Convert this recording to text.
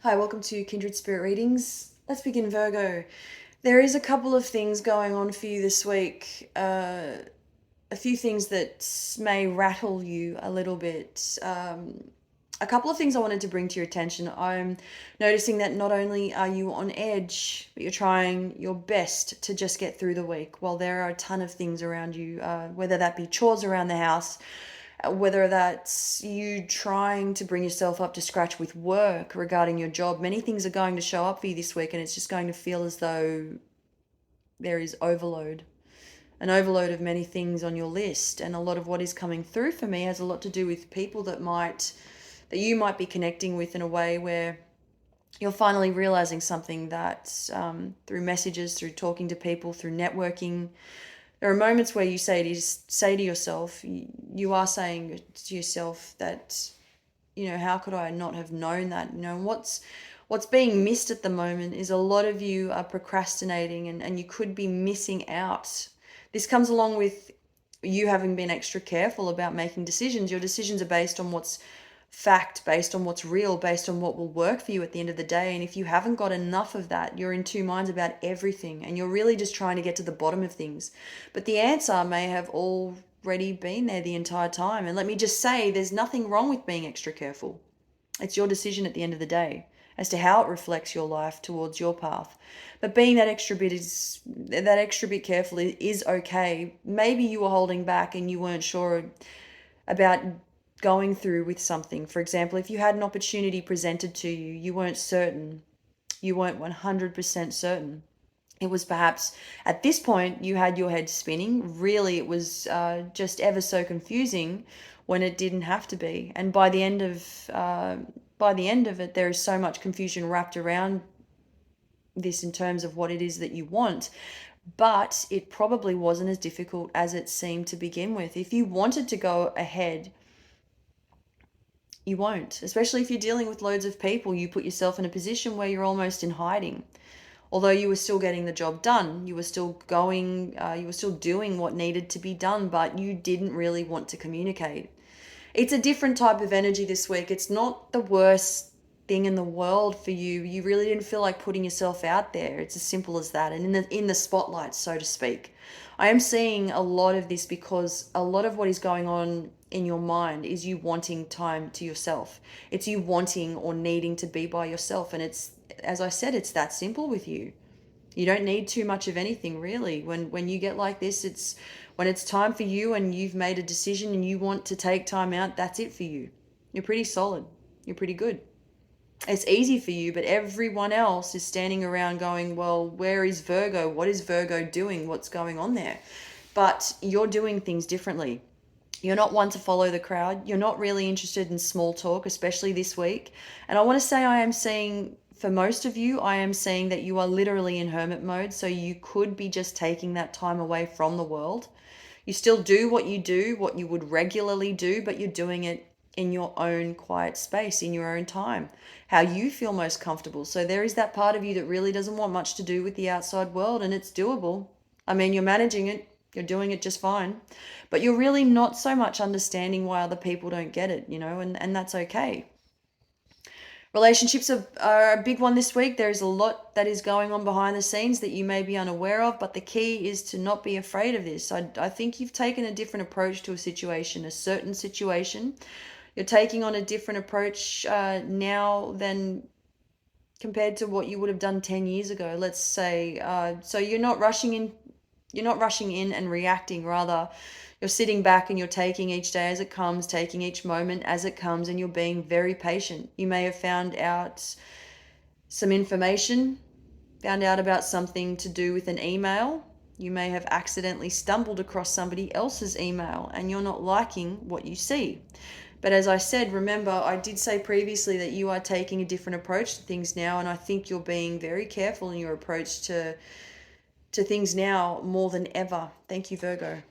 Hi, welcome to Kindred Spirit Readings. Let's begin, Virgo. There is a couple of things going on for you this week. A few things that may rattle you a little bit. A couple of things I wanted to bring to your attention. I'm noticing that not only are you on edge, but you're trying your best to just get through the week, while there are a ton of things around you, whether that be chores around the house, whether that's you trying to bring yourself up to scratch with work regarding your job. Many things are going to show up for you this week, and it's just going to feel as though there is an overload of many things on your list. And a lot of what is coming through for me has a lot to do with people that you might be connecting with in a way where you're finally realizing something that through messages, through talking to people, through networking. There are moments where you say to yourself, you are saying to yourself that, how could I not have known that? What's being missed at the moment is a lot of you are procrastinating, and you could be missing out. This comes along with you having been extra careful about making decisions. Your decisions are based on what's fact, based on what's real, based on what will work for you at the end of the day. And if you haven't got enough of that, you're in two minds about everything, and you're really just trying to get to the bottom of things. But the answer may have already been there the entire time. And let me just say, there's nothing wrong with being extra careful. It's your decision at the end of the day as to how it reflects your life towards your path. But being that extra bit careful is okay. Maybe you were holding back and you weren't sure about going through with something. For example, if you had an opportunity presented to you, you weren't certain, you weren't 100% certain. It was perhaps at this point you had your head spinning. Really, it was just ever so confusing when it didn't have to be. And by the end of it, there is so much confusion wrapped around this in terms of what it is that you want. But it probably wasn't as difficult as it seemed to begin with. If you wanted to go ahead, you won't. Especially if you're dealing with loads of people, you put yourself in a position where you're almost in hiding. Although you were still getting the job done, you were still doing what needed to be done, but you didn't really want to communicate. It's a different type of energy this week. It's not the worst thing in the world for you. You really didn't feel like putting yourself out there. It's as simple as that. And in the spotlight, so to speak. I am seeing a lot of this because a lot of what is going on in your mind is you wanting time to yourself. It's you wanting or needing to be by yourself. And it's, as I said, it's that simple with you. You don't need too much of anything, really. When you get like this, it's when it's time for you and you've made a decision and you want to take time out, that's it for you. You're pretty solid. You're pretty good. It's easy for you, but everyone else is standing around going, well, where is Virgo? What is Virgo doing? What's going on there? But you're doing things differently. You're not one to follow the crowd. You're not really interested in small talk, especially this week. And I want to say I am seeing, for most of you, I am seeing that you are literally in hermit mode. So you could be just taking that time away from the world. You still do, what you would regularly do, but you're doing it in your own quiet space, in your own time, how you feel most comfortable. So there is that part of you that really doesn't want much to do with the outside world, and it's doable. I mean, you're managing it, you're doing it just fine, but you're really not so much understanding why other people don't get it, and that's okay. Relationships are a big one this week. There is a lot that is going on behind the scenes that you may be unaware of, but the key is to not be afraid of this. I think you've taken a different approach to a certain situation. You're taking on a different approach now than compared to what you would have done 10 years ago, let's say. So you're not rushing in and reacting. Rather, you're sitting back and you're taking each day as it comes, taking each moment as it comes, and you're being very patient. You may have found out some information, found out about something to do with an email. You may have accidentally stumbled across somebody else's email and you're not liking what you see. But as I said, remember, I did say previously that you are taking a different approach to things now, and I think you're being very careful in your approach to things now more than ever. Thank you, Virgo.